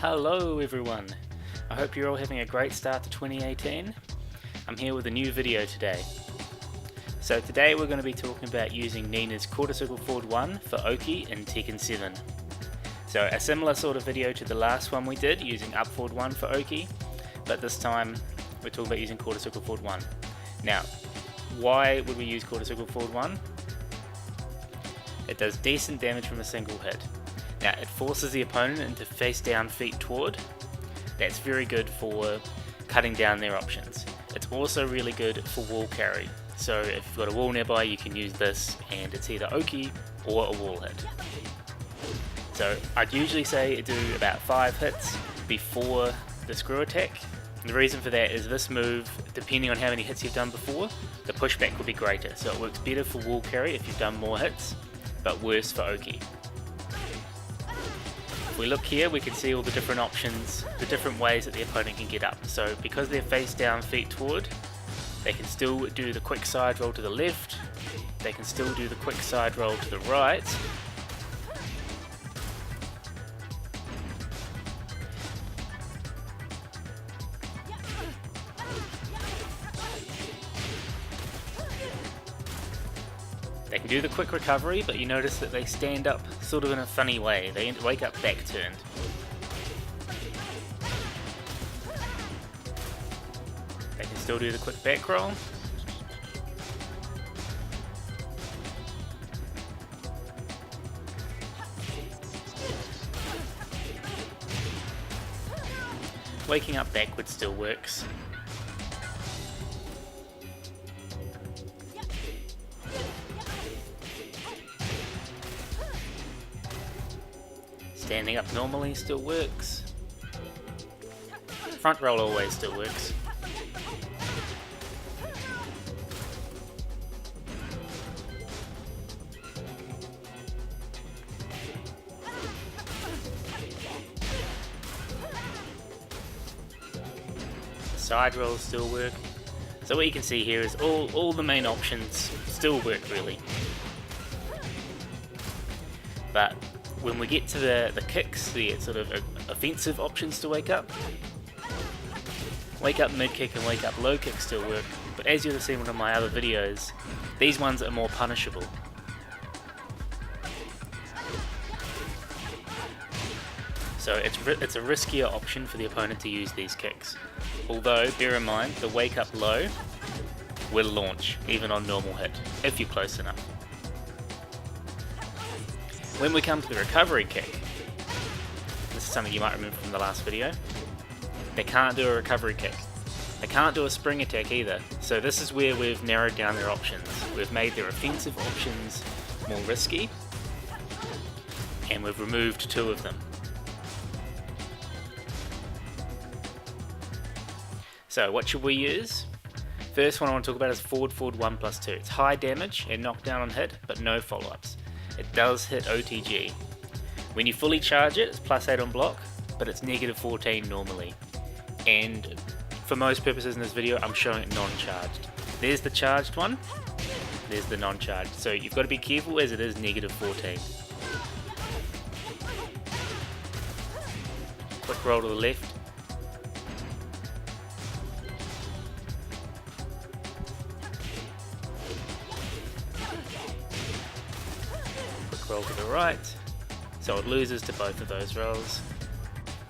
Hello everyone, I hope you're all having a great start to 2018. I'm here with a new video today. So today we're going to be talking about using Nina's quarter circle forward 1 for Oki in Tekken 7. So a similar sort of video to the last one we did using up forward 1 for Oki, but this time we're talking about using quarter circle forward 1. Now, why would we use quarter circle forward 1? It does decent damage from a single hit. Now it forces the opponent into face down feet toward. That's very good for cutting down their options. It's also really good for wall carry. So if you've got a wall nearby you can use this and it's either Oki or a wall hit. So I'd usually say do about 5 hits before the screw attack. And the reason for that is this move, depending on how many hits you've done before, the pushback will be greater. So it works better for wall carry if you've done more hits, but worse for Oki. If we look here, we can see all the different options, the different ways that the opponent can get up. So because they're face down, feet toward, they can still do the quick side roll to the left, they can still do the quick side roll to the right, they can do the quick recovery, but you notice that they stand up sort of in a funny way. They wake up back turned. They can still do the quick back roll. Waking up backwards still works. Standing up normally still works. Front roll always still works. Side rolls still work. So what you can see here is all the main options still work really. But when we get to the kicks, the sort of offensive options to wake up mid kick and wake up low kick still work, but as you'll have seen in one of my other videos, these ones are more punishable. So it's a riskier option for the opponent to use these kicks. Although, bear in mind, the wake up low will launch, even on normal hit, if you're close enough. When we come to the recovery kick, this is something you might remember from the last video, they can't do a recovery kick. They can't do a spring attack either, so this is where we've narrowed down their options. We've made their offensive options more risky, and we've removed 2 of them. So what should we use? First one I want to talk about is forward 1 plus 2. It's high damage and knockdown on hit, but no follow-ups. It does hit OTG. When you fully charge it, it's +8 on block, but it's -14 normally. And for most purposes in this video, I'm showing it non-charged. There's the charged one, there's the non-charged. So you've got to be careful as it is -14. Quick roll to the left. Roll to the right, so it loses to both of those rolls.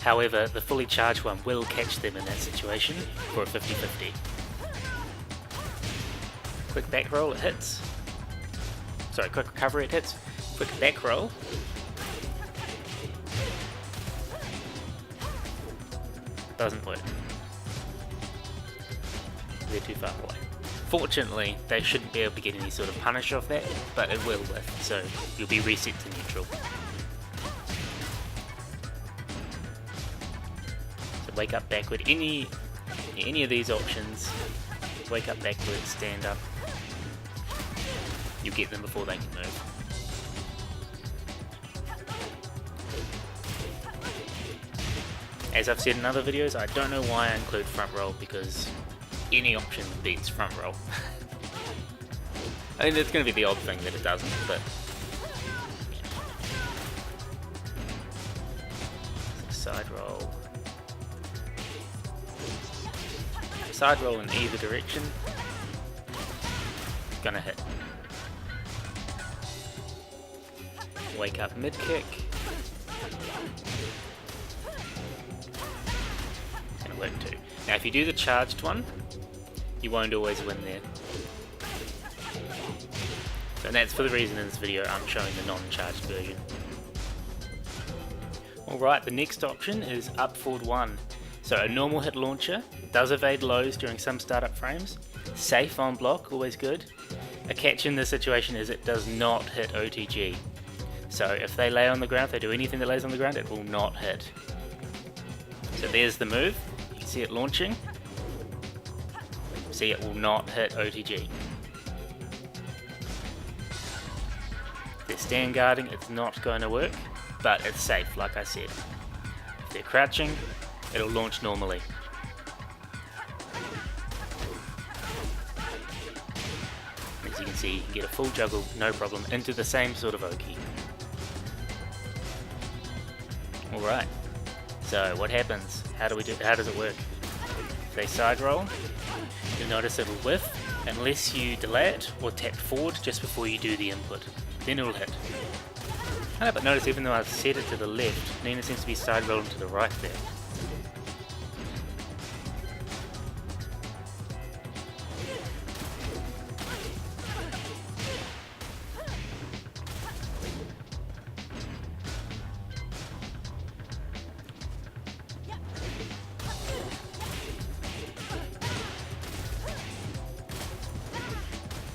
However, the fully charged one will catch them in that situation for a 50-50. Quick back roll, it hits. Sorry, quick recovery, it hits. Quick back roll. Doesn't work. They're too far away. Fortunately, they shouldn't be able to get any sort of punish off that, but it will lift, so you'll be reset to neutral. So wake up backward, any of these options, wake up backward, stand up, you get them before they can move. As I've said in other videos, I don't know why I include front roll, because any option beats front roll. I mean, it's going to be the odd thing that it doesn't, but side roll. Side roll in either direction. Gonna hit. Wake up mid kick. Gonna work too. Now if you do the charged one, you won't always win there. So that's for the reason in this video I'm showing the non-charged version. Alright, the next option is up forward 1. So a normal hit launcher, does evade lows during some startup frames, safe on block, always good. A catch in this situation is it does not hit OTG. So if they lay on the ground, if they do anything that lays on the ground, it will not hit. So there's the move, you can see it launching. See, it will not hit OTG. If they're stand guarding, it's not going to work, but it's safe, like I said. If they're crouching, it'll launch normally. As you can see, you can get a full juggle, no problem, into the same sort of Oki. Alright, so what happens? How does it work? If they side roll, you'll notice it'll whiff unless you delay it or tap forward just before you do the input. Then it'll hit. But notice even though I've set it to the left, Nina seems to be side rolling to the right there.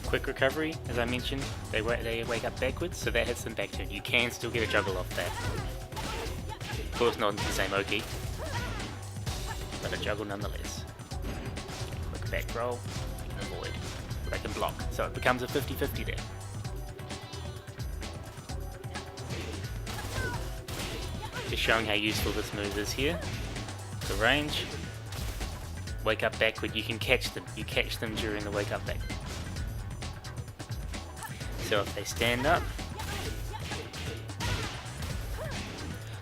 Quick recovery, as I mentioned, they wake up backwards, so that hits them back turn. You can still get a juggle off that. Of course not in the same Oki, but a juggle nonetheless. Quick back roll, you can avoid, they can block, so it becomes a 50-50 there. Just showing how useful this move is here. The range, wake up backward, you can catch them. You catch them during the wake up back. So if they stand up,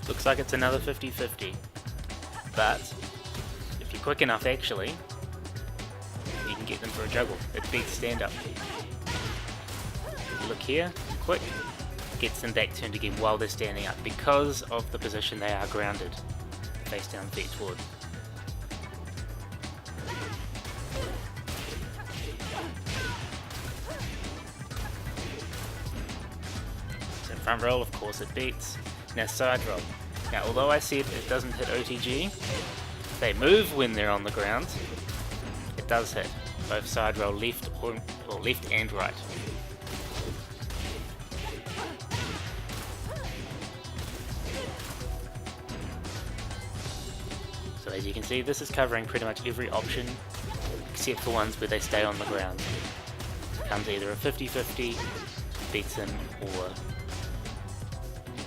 looks like it's another 50-50. But if you're quick enough actually, you can get them for a juggle. It beats stand up. Look here, quick, gets them back turned again while they're standing up because of the position they are grounded. Face down, feet forward. Front roll, of course it beats. Now side roll. Now although I said it doesn't hit OTG, they move when they're on the ground. It does hit both side roll left or left and right. So as you can see, this is covering pretty much every option except for ones where they stay on the ground. It becomes either a 50-50, beats them, or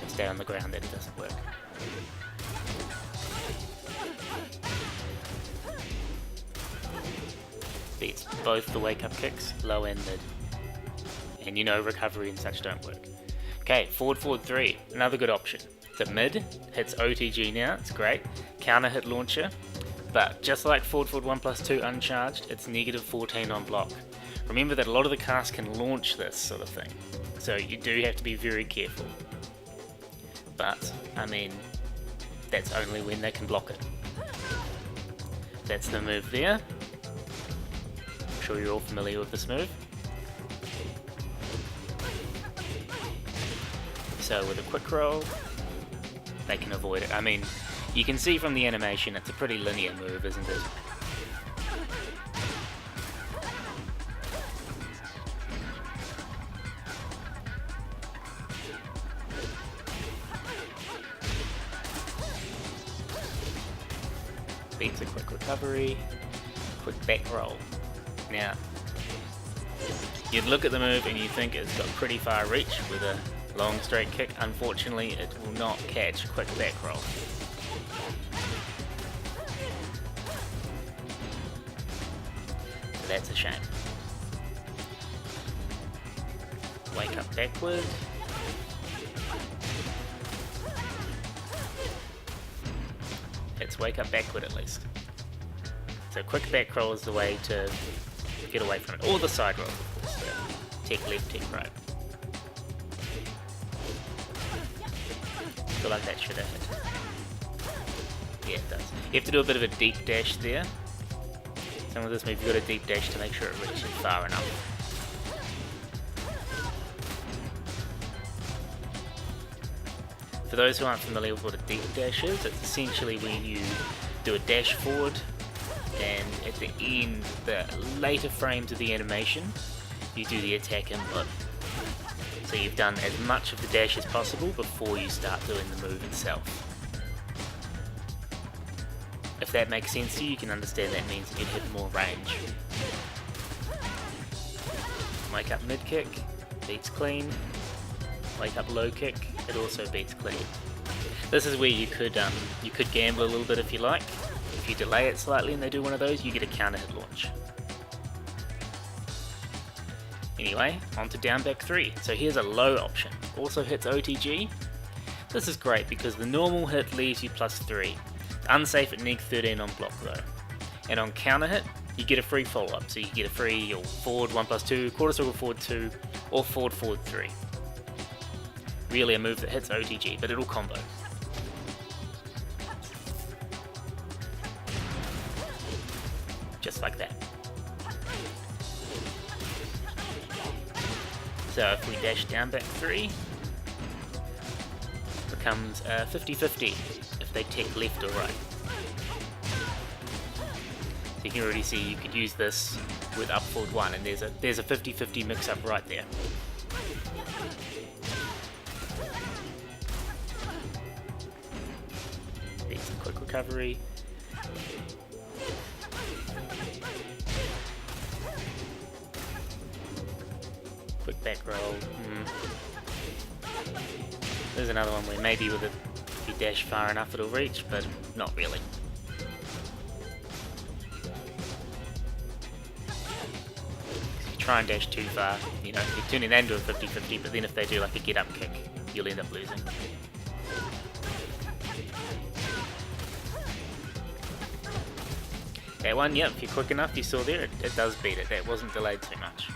stay on the ground, then it doesn't work. Beats both the wake up kicks, low and mid. And you know recovery and such don't work. Okay, forward 3, another good option. The mid hits OTG now, it's great. Counter hit launcher, but just like forward 1+2 uncharged, it's -14 on block. Remember that a lot of the casts can launch this sort of thing, so you do have to be very careful. But, I mean, that's only when they can block it. That's the move there. I'm sure you're all familiar with this move. So with a quick roll, they can avoid it. I mean, you can see from the animation it's a pretty linear move, isn't it? Beats a quick recovery, quick back roll. Now, you'd look at the move and you think it's got pretty far reach with a long straight kick. Unfortunately, it will not catch quick back roll. So that's a shame. Wake up backward. hits wake up backward at least. So quick back roll is the way to get away from it. Or the side roll, of course. Tech left, tech right. I feel like that should have hit. Yeah, it does. You have to do a bit of a deep dash there. Some of this move, you've got a deep dash to make sure it reaches far enough. For those who aren't familiar with what a deep dash is, it's essentially when you do a dash forward and at the end, the later frames of the animation, you do the attack input. So you've done as much of the dash as possible before you start doing the move itself. If that makes sense to you, you can understand that means you can hit more range. Wake up mid kick, beats clean. Wake up low kick, it also beats clean. This is where you could gamble a little bit if you like. If you delay it slightly and they do one of those, you get a counter hit launch. Anyway, on to down back 3. So here's a low option. Also hits OTG. This is great because the normal hit leaves you +3. Unsafe at neg 13 on block though. And on counter hit, you get a free follow up. So you get a free or forward 1+2, quarter circle forward 2, or forward forward 3. Really a move that hits OTG, but it'll combo. Just like that. So if we dash down back 3, becomes 50-50 if they tick left or right. So you can already see you could use this with up forward 1, and there's a 50-50 mix up right there. There's some quick recovery. Quick back roll. There's another one where maybe with it, if you dash far enough it'll reach, but not really. If you try and dash too far, you know, you're turning that into a 50-50, but then if they do like a get up kick, you'll end up losing. That one, yep, if you're quick enough, you saw there, it does beat it. That wasn't delayed too much.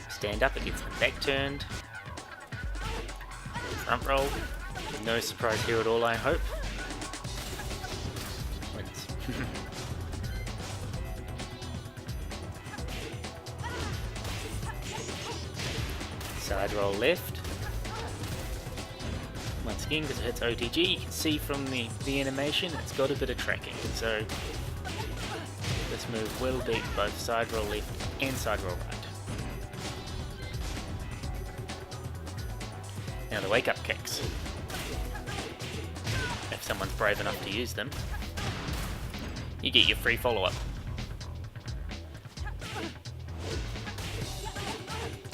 Stand up, it gets them back turned. Front roll. No surprise here at all, I hope. Wins. Side roll left. Once again, because it hits OTG, you can see from the animation it's got a bit of tracking. So this move will beat both side roll left and side roll right. Now the wake up kicks. If someone's brave enough to use them, you get your free follow up.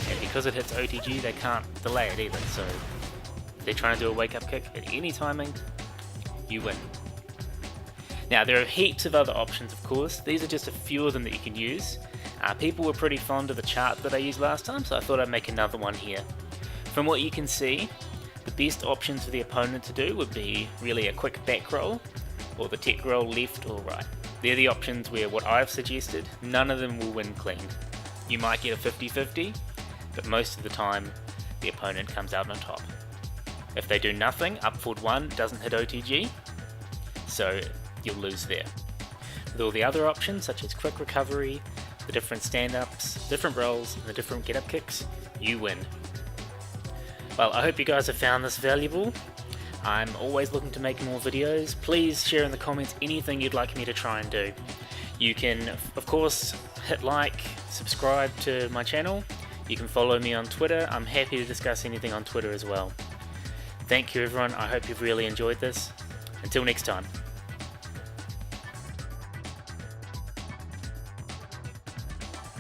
And because it hits OTG, they can't delay it either, so if they're trying to do a wake up kick at any timing, you win. Now there are heaps of other options, of course. These are just a few of them that you can use. People were pretty fond of the chart that I used last time, so I thought I'd make another one here. From what you can see, the best options for the opponent to do would be really a quick back roll, or the tech roll left or right. They're the options where what I've suggested, none of them will win clean. You might get a 50-50, but most of the time the opponent comes out on top. If they do nothing, up forward 1 doesn't hit OTG, so you'll lose there. With all the other options, such as quick recovery, the different stand-ups, different rolls, and the different get-up kicks, you win. Well, I hope you guys have found this valuable. I'm always looking to make more videos. Please share in the comments anything you'd like me to try and do. You can, of course, hit like, subscribe to my channel. You can follow me on Twitter. I'm happy to discuss anything on Twitter as well. Thank you everyone, I hope you've really enjoyed this. Until next time.